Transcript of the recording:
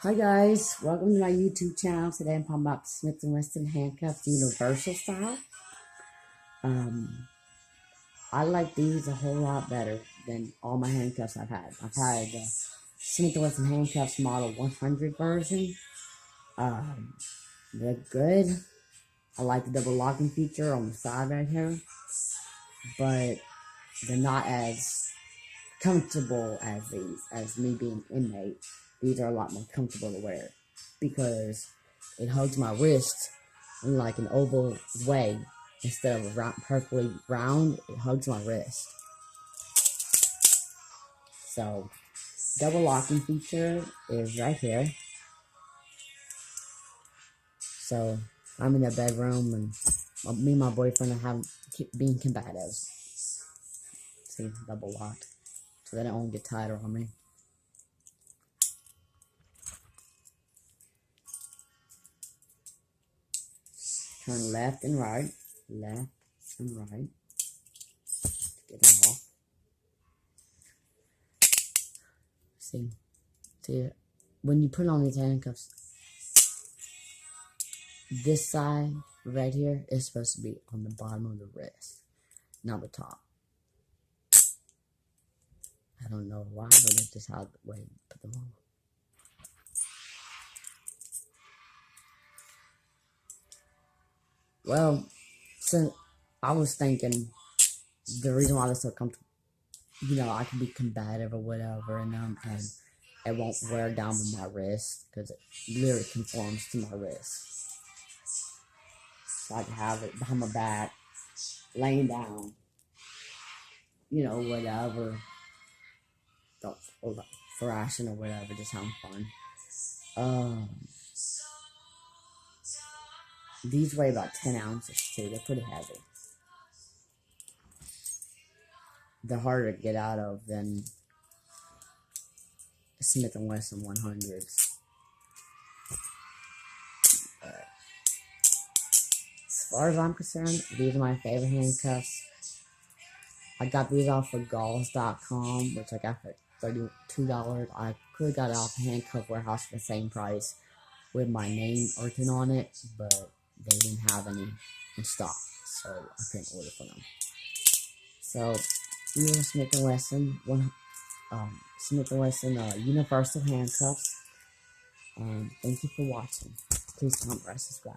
Hi guys, welcome to my YouTube channel. Today I'm talking about Smith & Wesson Handcuffs Universal Style. I like these a whole lot better than all my handcuffs I've had. I've had the Smith & Wesson Handcuffs Model 100 version. They're good. I like the double locking feature on the side right here, but they're not as comfortable as these. As me being inmate, these are a lot more comfortable to wear because it hugs my wrist in like an oval way instead of a perfectly round. It hugs my wrist. So double locking feature is right here. So I'm in the bedroom and me and my boyfriend are being combative. See, double locked, so they don't get tighter on me. Turn left and right, to get it off. See, when you put on these handcuffs, this side right here is supposed to be on the bottom of the wrist, not the top. I don't know why, but it's just how the way you put them on. Well, so I was thinking the reason why they're so comfortable, I can be combative or whatever in them, and it won't wear down with my wrist because it literally conforms to my wrist. So I can have it behind my back, laying down, whatever, or thrashing or whatever, just having fun. These weigh about 10 ounces too. They're pretty heavy. They're harder to get out of than Smith & Wesson 100s. As far as I'm concerned, these are my favorite handcuffs. I got these off of galls.com, which I got for $32. I could have got it off the Handcuff Warehouse for the same price with my name written on it, but they didn't have any in stock, so I couldn't order for them. So, these are Smith & Wesson Universal Handcuffs. And thank you for watching. Please comment, subscribe.